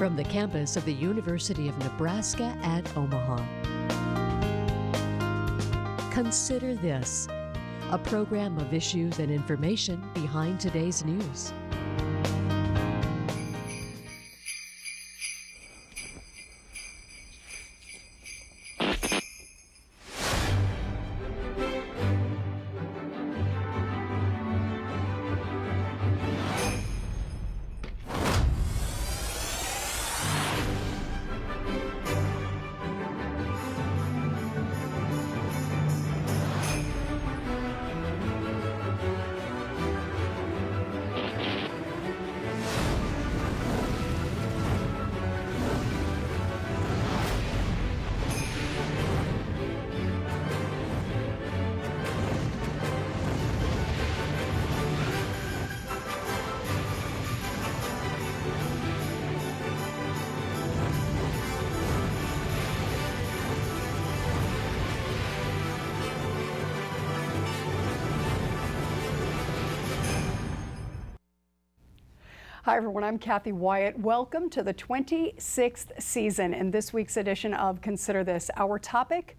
from the campus of the University of Nebraska at Omaha. Consider This, a program of issues and information behind today's news. Hi everyone, I'm Kathy Wyatt. Welcome to the 26th season and this week's edition of Consider This. Our topic,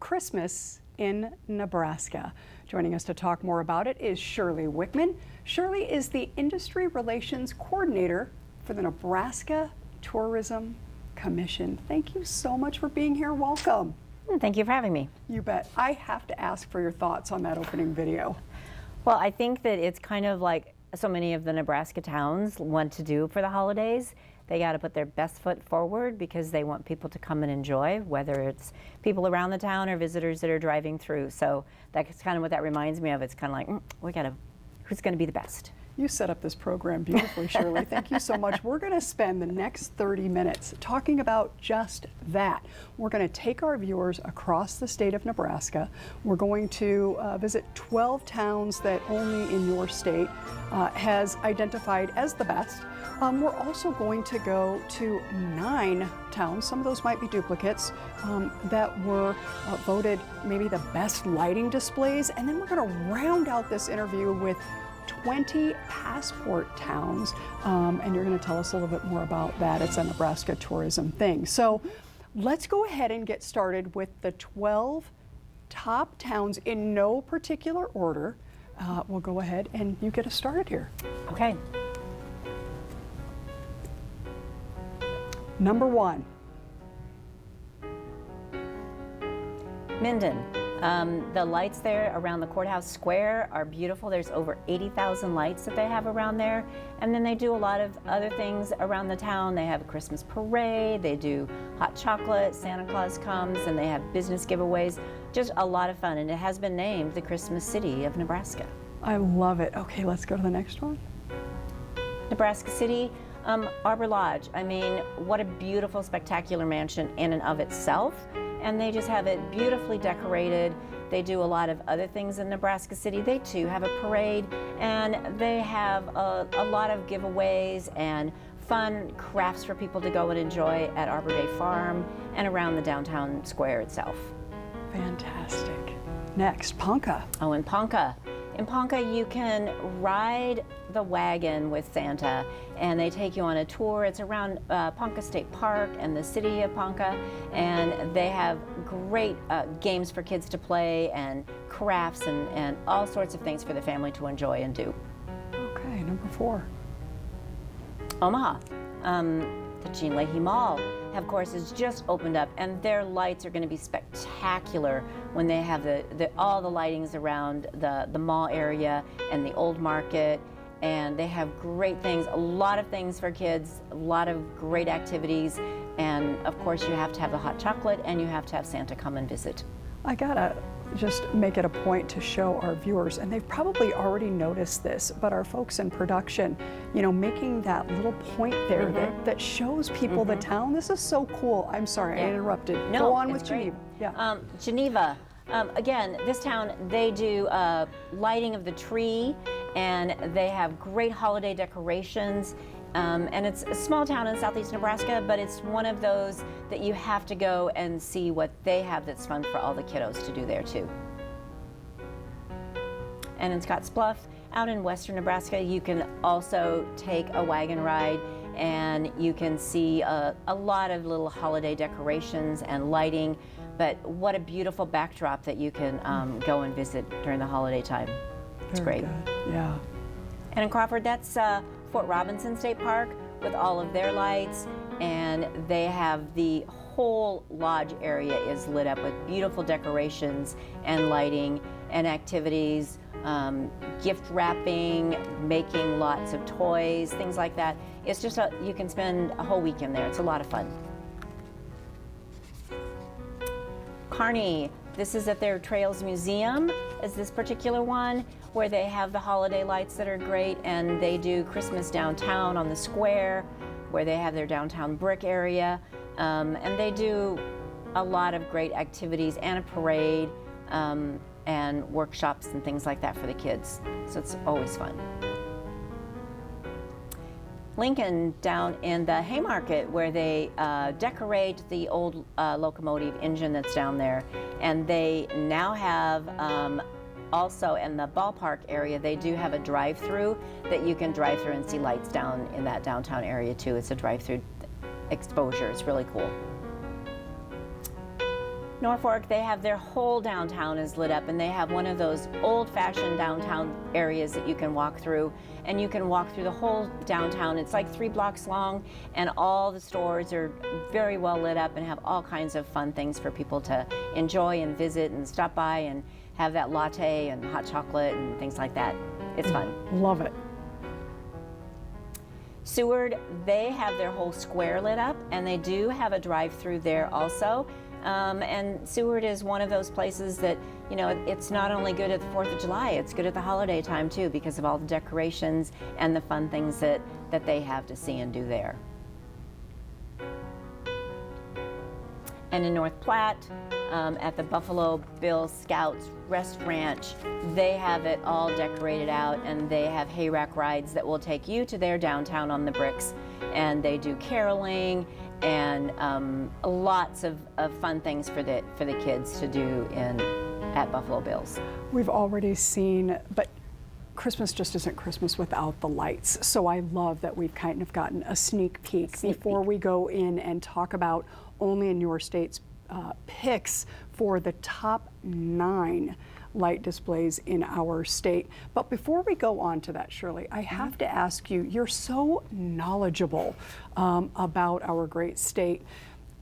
Christmas in Nebraska. Joining us to talk more about it is Shirley Wickman. Shirley is the Industry Relations Coordinator for the Nebraska Tourism Commission. Thank you so much for being here. Welcome. Thank you for having me. You bet. I have to ask for your thoughts on that opening video. Well, I think that it's kind of like so many of the Nebraska towns want to do for the holidays. They got to put their best foot forward because they want people to come and enjoy, whether it's people around the town or visitors that are driving through. So that's kind of what that reminds me of. It's kind of like, who's going to be the best? You set up this program beautifully, Shirley. Thank you so much. We're going to spend the next 30 minutes talking about just that. We're going to take our viewers across the state of Nebraska. We're going to visit 12 towns that only in your state has identified as the best. We're also going to go to 9 towns, some of those might be duplicates, that were voted maybe the best lighting displays. And then we're going to round out this interview with 20 passport towns, and you're going to tell us a little bit more about that. It's a Nebraska tourism thing. So let's go ahead and get started with the 12 top towns in no particular order. We'll go ahead and you get us started here. Okay. Number 1. Minden. The lights there around the courthouse square are beautiful. There's over 80,000 lights that they have around there. And then they do a lot of other things around the town. They have a Christmas parade, they do hot chocolate, Santa Claus comes, and they have business giveaways. Just a lot of fun, and it has been named the Christmas City of Nebraska. I love it. Okay, let's go to the next one. Nebraska City, Arbor Lodge. I mean, what a beautiful, spectacular mansion in and of itself. And they just have it beautifully decorated. They do a lot of other things in Nebraska City. They too have a parade, and they have a lot of giveaways and fun crafts for people to go and enjoy at Arbor Day Farm and around the downtown square itself. Fantastic. Next, Ponca. Oh, in Ponca. In Ponca, you can ride the wagon with Santa, and they take you on a tour. It's around Ponca State Park and the city of Ponca, and they have great games for kids to play and crafts and all sorts of things for the family to enjoy and do. Okay, number 4. Omaha. The Gene Leahy Mall, of course, has just opened up, and their lights are going to be spectacular when they have all the lightings around the mall area and the old market, and they have great things, a lot of things for kids, a lot of great activities, and of course you have to have the hot chocolate and you have to have Santa come and visit. I gotta just make it a point to show our viewers, and they've probably already noticed this, but our folks in production, making that little point there that shows people the town. This is so cool. I'm sorry, I interrupted. No, go on with great. Geneva. Yeah. Geneva. Again, this town, they do lighting of the tree, and they have great holiday decorations. And it's a small town in southeast Nebraska, but it's one of those that you have to go and see what they have that's fun for all the kiddos to do there too. And in Scottsbluff, out in western Nebraska, you can also take a wagon ride and you can see a lot of little holiday decorations and lighting. But what a beautiful backdrop that you can go and visit during the holiday time. It's Very great. good. Yeah. And in Crawford, that's Fort Robinson State Park with all of their lights, and they have the whole lodge area is lit up with beautiful decorations and lighting and activities, gift wrapping, making lots of toys, things like that. It's just you can spend a whole weekend there. It's a lot of fun. Kearney, this is at their Trails Museum, is this particular one, where they have the holiday lights that are great, and they do Christmas downtown on the square, where they have their downtown brick area, and they do a lot of great activities and a parade, and workshops and things like that for the kids. So it's always fun. Lincoln, down in the Haymarket, where they decorate the old locomotive engine that's down there, and they now have also in the ballpark area, they do have a drive-through that you can drive through and see lights down in that downtown area too. It's a drive-through exposure. It's really cool. Norfolk, they have their whole downtown is lit up, and they have one of those old-fashioned downtown areas that you can walk through, and you can walk through the whole downtown. It's like 3 blocks long, and all the stores are very well lit up and have all kinds of fun things for people to enjoy and visit and stop by and have that latte and hot chocolate and things like that. It's fun. Love it. Seward, they have their whole square lit up, and they do have a drive-through there also. And Seward is one of those places that, you know, it's not only good at the 4th of July, it's good at the holiday time too, because of all the decorations and the fun things that they have to see and do there. And in North Platte, at the Buffalo Bill Scouts Rest Ranch, they have it all decorated out, and they have hayrack rides that will take you to their downtown on the bricks, and they do caroling and lots of fun things for the kids to do at Buffalo Bill's. We've already seen, but Christmas just isn't Christmas without the lights. So I love that we've kind of gotten a sneak peek before we go in and talk about Only in Your State's picks for the top 9 light displays in our state. But before we go on to that, Shirley, I have to ask you, you're so knowledgeable about our great state.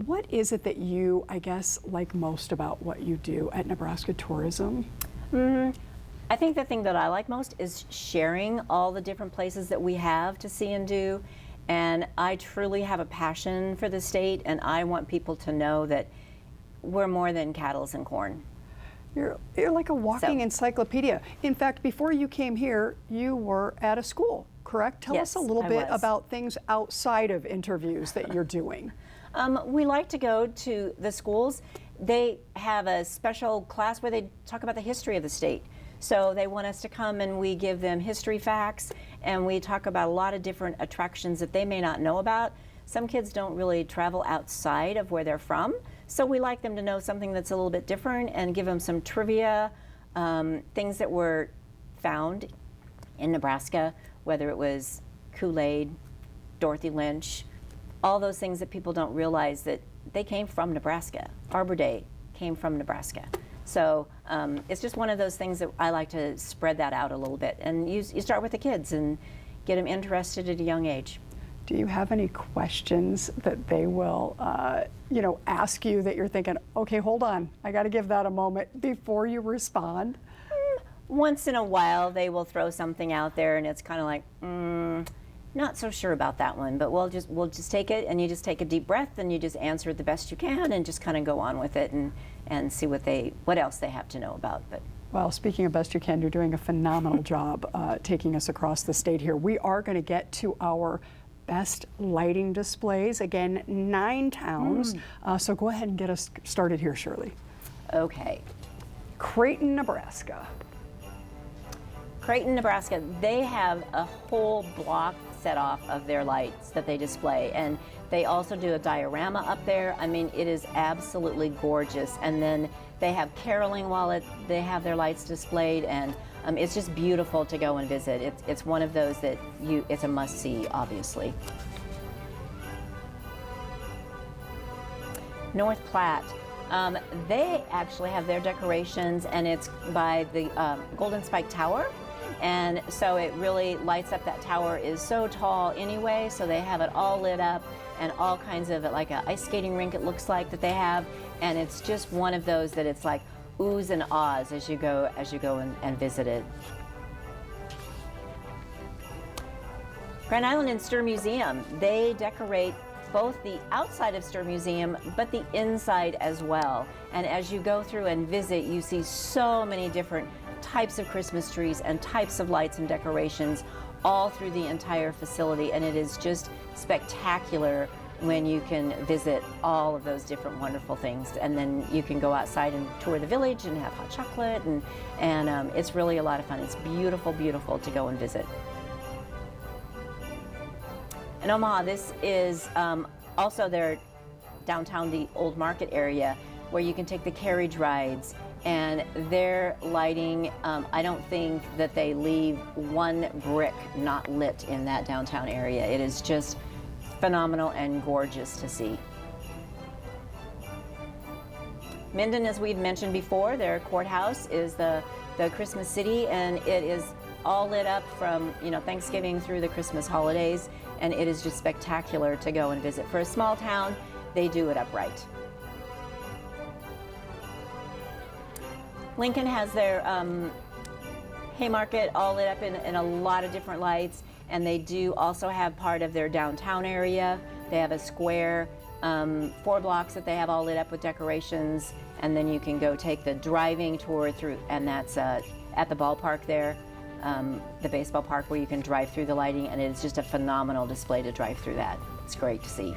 What is it that you, I guess, like most about what you do at Nebraska Tourism? I think the thing that I like most is sharing all the different places that we have to see and do. And I truly have a passion for the state, and I want people to know that we're more than cattle and corn. You're like a walking encyclopedia. In fact, before you came here, you were at a school, correct? Tell us a little bit about things outside of interviews that you're doing. We like to go to the schools. They have a special class where they talk about the history of the state. So they want us to come, and we give them history facts, and we talk about a lot of different attractions that they may not know about. Some kids don't really travel outside of where they're from, so we like them to know something that's a little bit different and give them some trivia, things that were found in Nebraska, whether it was Kool-Aid, Dorothy Lynch, all those things that people don't realize that they came from Nebraska. Arbor Day came from Nebraska. So it's just one of those things that I like to spread that out a little bit. And you start with the kids and get them interested at a young age. Do you have any questions that they will, ask you that you're thinking, okay, hold on, I got to give that a moment before you respond? Once in a while, they will throw something out there, and it's kind of like, not so sure about that one, but we'll just take it, and you just take a deep breath, and you just answer it the best you can, and just kind of go on with it and see what else they have to know about. But well, speaking of best you can, you're doing a phenomenal job taking us across the state here. We are going to get to our best lighting displays. Again, 9 towns. So go ahead and get us started here, Shirley. Okay. Creighton, Nebraska. Creighton, Nebraska, they have a whole block set off of their lights that they display, and they also do a diorama up there. I mean, it is absolutely gorgeous. And then they have caroling while they have their lights displayed, and it's just beautiful to go and visit. It's one of those that it's a must-see, obviously. North Platte. They actually have their decorations, and it's by the Golden Spike Tower. And so it really lights up. That tower is so tall anyway, so they have it all lit up and all kinds of, like an ice skating rink it looks like that they have. And it's just one of those that it's like oohs and ahs as you go and visit it. Grand Island and Stir Museum, they decorate both the outside of Stir Museum, but the inside as well. And as you go through and visit, you see so many different types of Christmas trees and types of lights and decorations all through the entire facility. And it is just spectacular when you can visit all of those different wonderful things. And then you can go outside and tour the village and have hot chocolate, and it's really a lot of fun. It's beautiful, beautiful to go and visit. In Omaha, this is also their downtown, the Old Market area, where you can take the carriage rides, and their lighting, I don't think that they leave one brick not lit in that downtown area. It is just phenomenal and gorgeous to see. Minden, as we've mentioned before, their courthouse is the Christmas city, and it is all lit up from Thanksgiving through the Christmas holidays, and it is just spectacular to go and visit. For a small town, they do it up right. Lincoln has their Haymarket all lit up in a lot of different lights, and they do also have part of their downtown area. They have a square, 4 blocks that they have all lit up with decorations, and then you can go take the driving tour through, and that's at the ballpark there. The baseball park, where you can drive through the lighting, and it's just a phenomenal display to drive through that. It's great to see.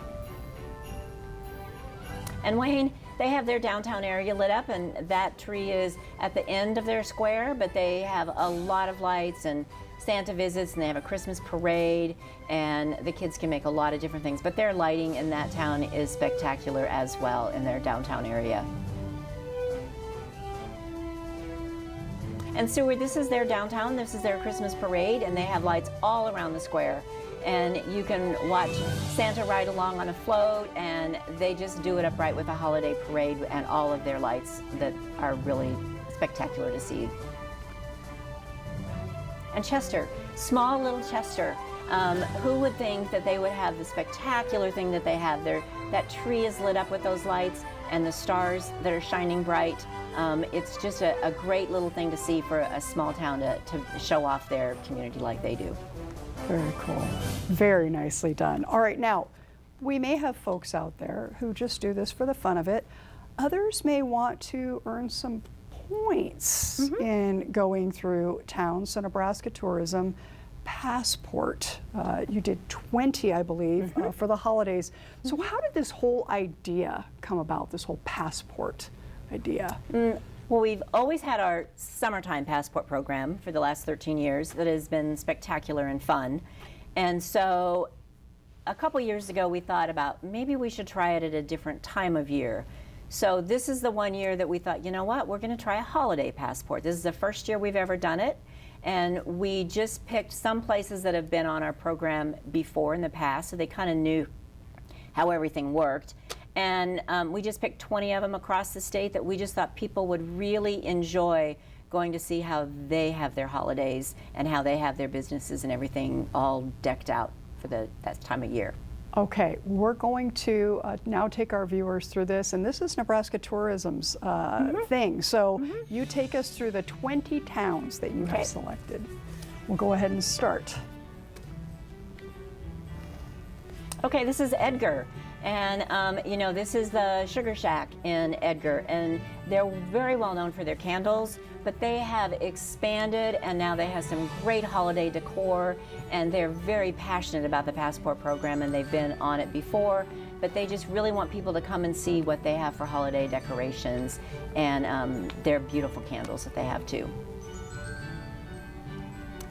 And Wayne, they have their downtown area lit up, and that tree is at the end of their square, but they have a lot of lights and Santa visits, and they have a Christmas parade, and the kids can make a lot of different things. But their lighting in that town is spectacular as well in their downtown area. And Seward, this is their downtown, this is their Christmas parade, and they have lights all around the square. And you can watch Santa ride along on a float, and they just do it up right with a holiday parade and all of their lights that are really spectacular to see. And Chester, small little Chester. Who would think that they would have the spectacular thing that they have there? That tree is lit up with those lights and the stars that are shining bright. It's just a great little thing to see for a small town to show off their community like they do. Very cool. Very nicely done. All right, now, we may have folks out there who just do this for the fun of it. Others may want to earn some points in going through town. So Nebraska Tourism Passport. You did 20, I believe, for the holidays. So how did this whole idea come about, this whole passport idea? Well, we've always had our summertime passport program for the last 13 years that has been spectacular and fun. And so a couple years ago, we thought about maybe we should try it at a different time of year. So this is the one year that we thought, you know what, we're going to try a holiday passport. This is the first year we've ever done it. And we just picked some places that have been on our program before in the past, so they kind of knew how everything worked. And we just picked 20 of them across the state that we just thought people would really enjoy going to see how they have their holidays and how they have their businesses and everything all decked out for that time of year. Okay, we're going to now take our viewers through this, and this is Nebraska Tourism's thing. So you take us through the 20 towns that you have selected. We'll go ahead and start. Okay, this is Edgar. And this is the Sugar Shack in Edgar, and they're very well known for their candles, but they have expanded, and now they have some great holiday decor, and they're very passionate about the Passport program, and they've been on it before, but they just really want people to come and see what they have for holiday decorations, and their beautiful candles that they have too.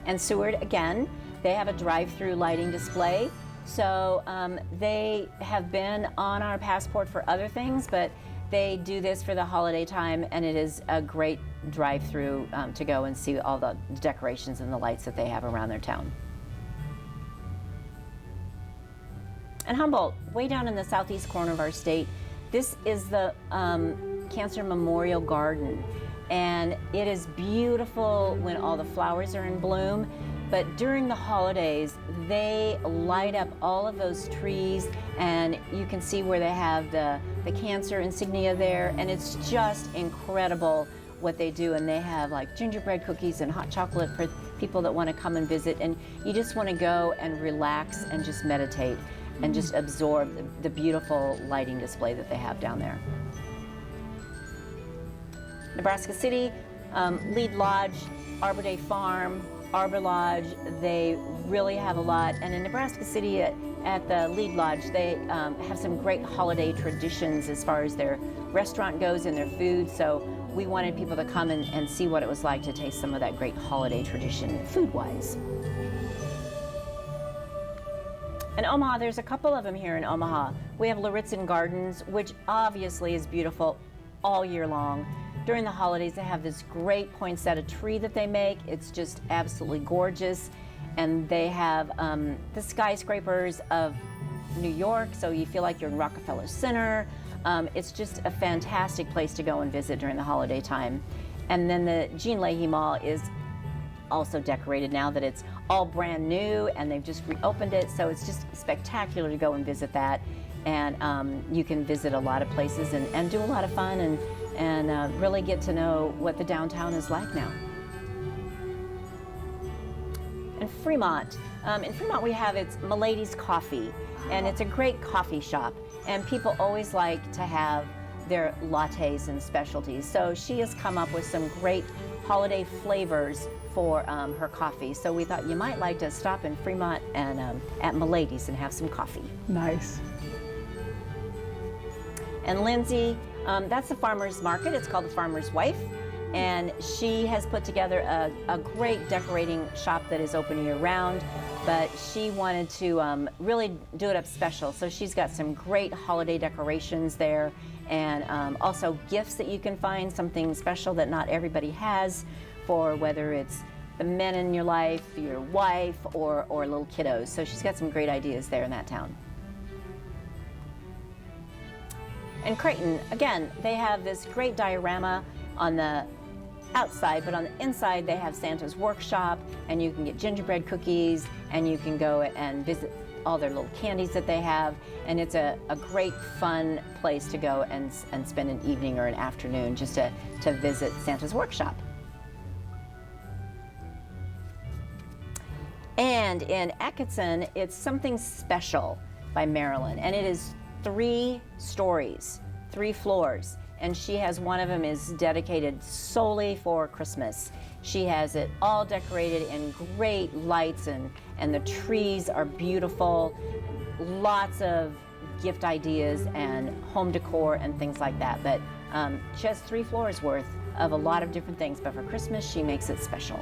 And Seward, again, they have a drive-through lighting display. So they have been on our Passport for other things, but they do this for the holiday time, and it is a great drive-through to go and see all the decorations and the lights that they have around their town. And Humboldt, way down in the southeast corner of our state, This is the Cancer Memorial Garden, and it is beautiful when all the flowers are in bloom. But during the holidays, they light up all of those trees, and you can see where they have the cancer insignia there, and it's just incredible what they do. And they have like gingerbread cookies and hot chocolate for people that want to come and visit, and you just want to go and relax and just meditate and just absorb the beautiful lighting display that they have down there. Nebraska City, Lead Lodge, Arbor Day Farm, Arbor Lodge, they really have a lot. And in Nebraska City at the Lead Lodge, they have some great holiday traditions as far as their restaurant goes and their food. So we wanted people to come and see what it was like to taste some of that great holiday tradition food-wise. In Omaha, there's a couple of them here in Omaha. We have Lauritzen Gardens, which obviously is beautiful all year long. During the holidays, they have this great poinsettia tree that they make. It's just absolutely gorgeous. And they have the skyscrapers of New York, so you feel like you're in Rockefeller Center. It's just a fantastic place to go and visit during the holiday time. And then the Jean Leahy Mall is also decorated now that it's all brand new, and they've just reopened it, so it's just spectacular to go and visit that. And you can visit a lot of places and do a lot of fun and really get to know what the downtown is like now. In Fremont we have it's Milady's Coffee, and it's a great coffee shop, and people always like to have their lattes and specialties. So she has come up with some great holiday flavors for her coffee. So we thought you might like to stop in Fremont and at Milady's and have some coffee. Nice. And Lindsay, that's the farmer's market. It's called the Farmer's Wife. And she has put together a great decorating shop that is open year-round, but she wanted to really do it up special. So she's got some great holiday decorations there, and also gifts that you can find, something special that not everybody has, for whether it's the men in your life, your wife, or little kiddos. So she's got some great ideas there in that town. And Creighton, again, they have this great diorama on the outside, but on the inside they have Santa's workshop, and you can get gingerbread cookies, and you can go and visit all their little candies that they have, and it's a great fun place to go and spend an evening or an afternoon just to visit Santa's workshop. And in Atkinson, it's Something Special by Marilyn, and it is 3 stories, 3 floors, and she has one of them is dedicated solely for Christmas. She has it all decorated in great lights, and the trees are beautiful, lots of gift ideas and home decor and things like that. But she has 3 floors worth of a lot of different things, but for Christmas she makes it special.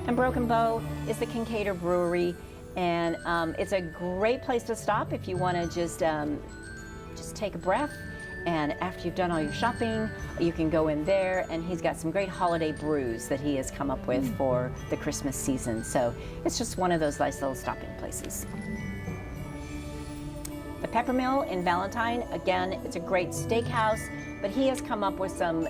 And Broken Bow is the Kincaider Brewery, and it's a great place to stop if you want to just take a breath, and after you've done all your shopping, you can go in there, and he's got some great holiday brews that he has come up with for the Christmas season. So it's just one of those nice little stopping places. The Peppermill in Valentine, again, it's a great steakhouse, but he has come up with some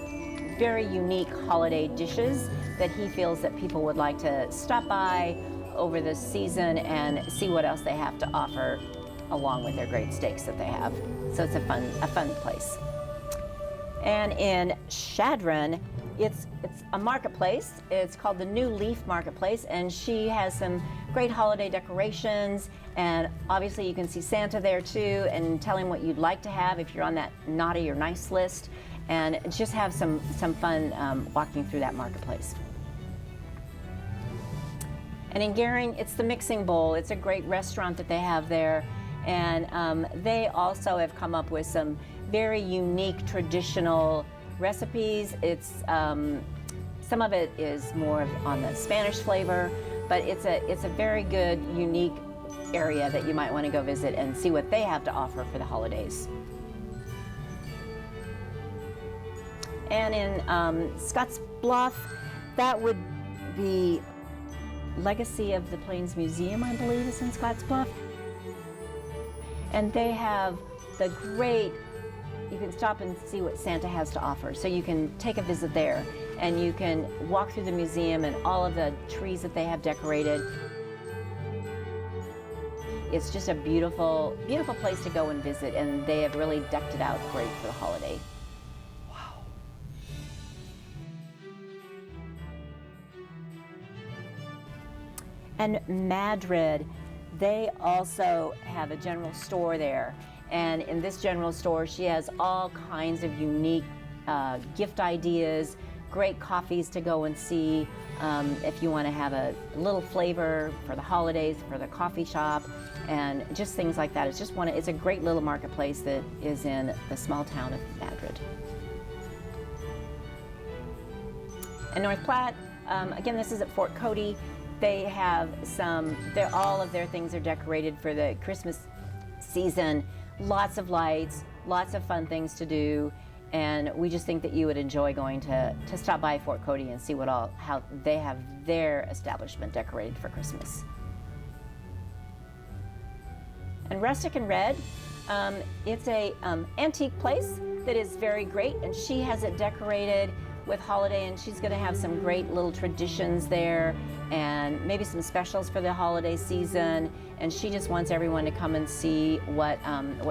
very unique holiday dishes that he feels that people would like to stop by over the season and see what else they have to offer along with their great steaks that they have. So it's a fun place. And in Chadron, it's a marketplace. It's called the New Leaf Marketplace, and she has some great holiday decorations, and obviously you can see Santa there too, and tell him what you'd like to have if you're on that naughty or nice list, and just have some fun walking through that marketplace. And in Gering, it's the Mixing Bowl. It's a great restaurant that they have there, and they also have come up with some very unique traditional recipes. It's some of it is more on the Spanish flavor, but it's a very good, unique area that you might want to go visit and see what they have to offer for the holidays. And in Scotts Bluff, that would be Legacy of the Plains Museum, I believe, is in Scotts Bluff. And they have the great, you can stop and see what Santa has to offer. So you can take a visit there and you can walk through the museum and all of the trees that they have decorated. It's just a beautiful, beautiful place to go and visit, and they have really decked it out great for the holiday. Wow. And Madrid, they also have a general store there. And in this general store, she has all kinds of unique gift ideas, great coffees to go and see if you want to have a little flavor for the holidays, for the coffee shop, and just things like that. It's a great little marketplace that is in the small town of Madrid. And North Platte, again, this is at Fort Cody. They have all of their things are decorated for the Christmas season. Lots of lights, lots of fun things to do, and we just think that you would enjoy going to stop by Fort Cody and see how they have their establishment decorated for Christmas. And Rustic and Red, it's a antique place that is very great, and she has it decorated with holiday, and she's going to have some great little traditions there and maybe some specials for the holiday season, and she just wants everyone to come and see what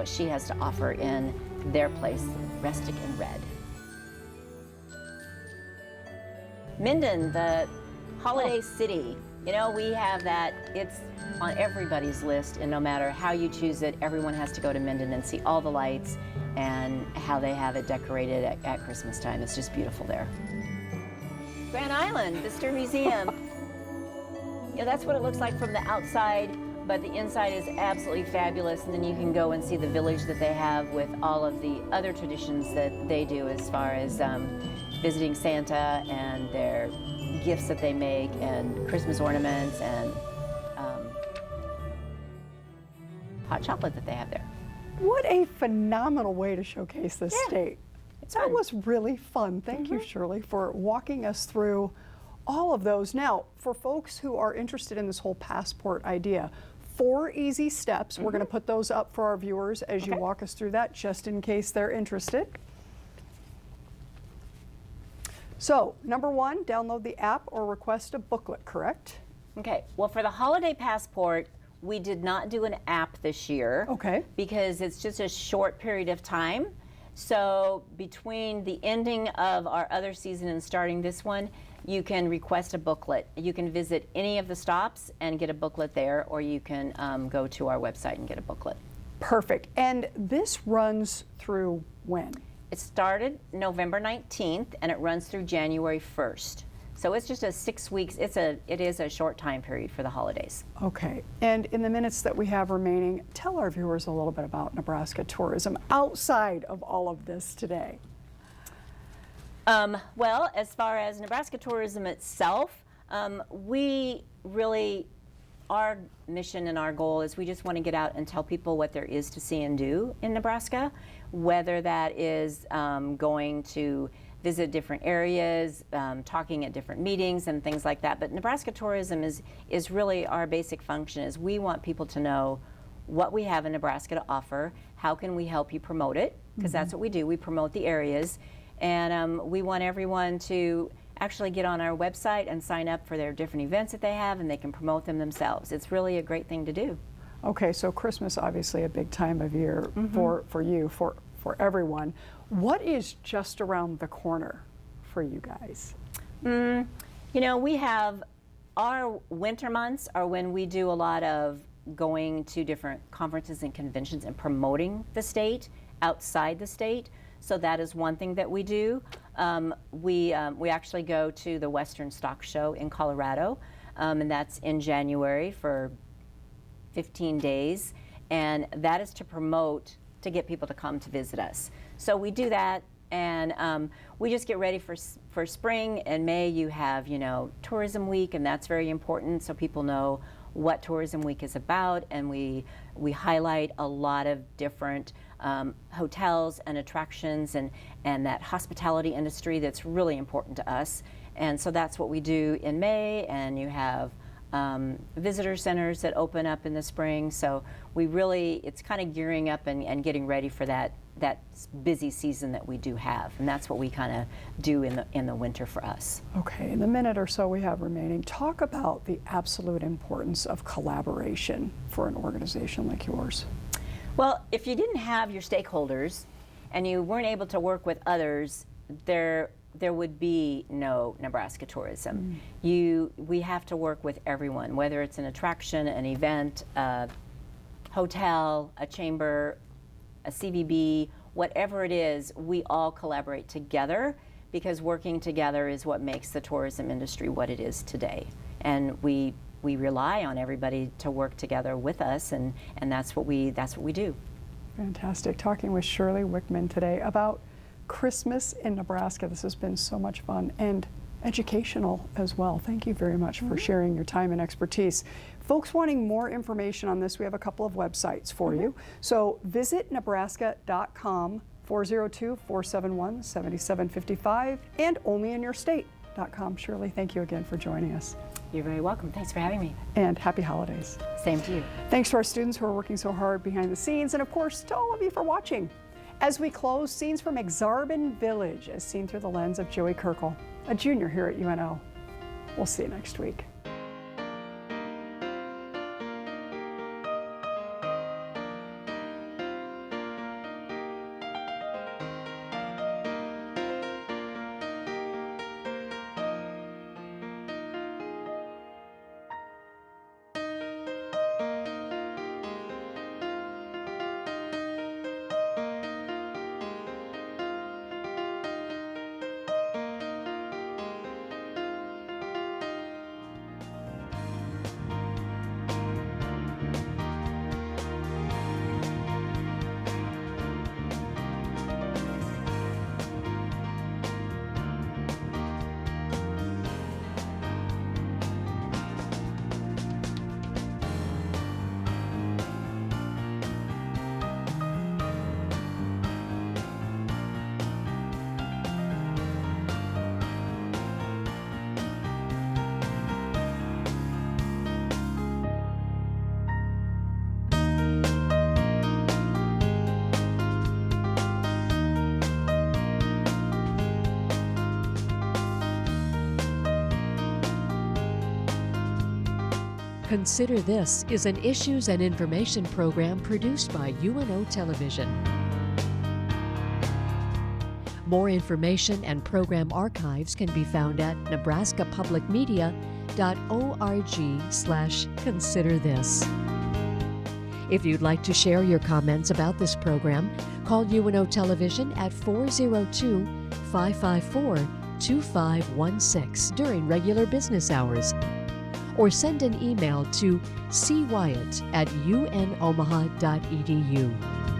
she has to offer in their place, Rustic and Red. Minden, the holiday city. You know, we have that, it's on everybody's list, and no matter how you choose it, everyone has to go to Minden and see all the lights and how they have it decorated at Christmas time. It's just beautiful there. Grand Island, Visitor Museum. You know, that's what it looks like from the outside, but the inside is absolutely fabulous, and then you can go and see the village that they have with all of the other traditions that they do as far as visiting Santa and their gifts that they make and Christmas ornaments and hot chocolate that they have there. What a phenomenal way to showcase this state. That fun. was really fun. Thank you, Shirley, for walking us through all of those. Now, for folks who are interested in this whole passport idea, 4 easy steps. We're going to put those up for our viewers as you walk us through that, just in case they're interested. So, number 1, download the app or request a booklet, correct? Okay, well, for the holiday passport, we did not do an app this year. Okay. Because it's just a short period of time. So between the ending of our other season and starting this one, you can request a booklet. You can visit any of the stops and get a booklet there, or you can go to our website and get a booklet. Perfect. And this runs through when? It started November 19th and it runs through January 1st. So it's just a 6 weeks, it is a short time period for the holidays. Okay, and in the minutes that we have remaining, tell our viewers a little bit about Nebraska tourism outside of all of this today. Well, as far as Nebraska tourism itself, we really, our mission and our goal is we just want to get out and tell people what there is to see and do in Nebraska, whether that is going to visit different areas, talking at different meetings and things like that. But Nebraska tourism is really our basic function. Is we want people to know what we have in Nebraska to offer, how can we help you promote it, because that's what we do, we promote the areas, and we want everyone to actually get on our website and sign up for their different events that they have, and they can promote them themselves. It's really a great thing to do. Okay, so Christmas obviously a big time of year for you, for everyone. What is just around the corner for you guys? You know, we have our winter months are when we do a lot of going to different conferences and conventions and promoting the state outside the state. So that is one thing that we do. We actually go to the Western Stock Show in Colorado, and that's in January for 15 days, and that is to promote, to get people to come to visit us. So we do that, and we just get ready for spring. In May you have, you know, Tourism Week, and that's very important so people know what Tourism Week is about, and we highlight a lot of different hotels and attractions and that hospitality industry that's really important to us. And so that's what we do in May, and you have visitor centers that open up in the spring. So it's kind of gearing up and getting ready for that busy season that we do have, and that's what we kind of do in the winter for us. Okay, in the minute or so we have remaining, talk about the absolute importance of collaboration for an organization like yours. Well, if you didn't have your stakeholders and you weren't able to work with others, there would be no Nebraska tourism. We have to work with everyone, whether it's an attraction, an event, a hotel, a chamber, a CVB, whatever it is, we all collaborate together, because working together is what makes the tourism industry what it is today. And we rely on everybody to work together with us, and that's what we do. Fantastic. Talking with Shirley Wickman today about Christmas in Nebraska. This has been so much fun and educational as well. Thank you very much for sharing your time and expertise. Folks wanting more information on this, we have a couple of websites for you. So visit nebraska.com, 402-471-7755, and onlyinyourstate.com. Shirley, thank you again for joining us. You're very welcome. Thanks for having me. And happy holidays. Same to you. Thanks to our students who are working so hard behind the scenes, and of course to all of you for watching. As we close, scenes from Exarban Village as seen through the lens of Joey Kirkle, a junior here at UNO. We'll see you next week. Consider This is an issues and information program produced by UNO Television. More information and program archives can be found at nebraskapublicmedia.org/considerthis. If you'd like to share your comments about this program, call UNO Television at 402-554-2516 during regular business hours, or send an email to cwyatt@unomaha.edu.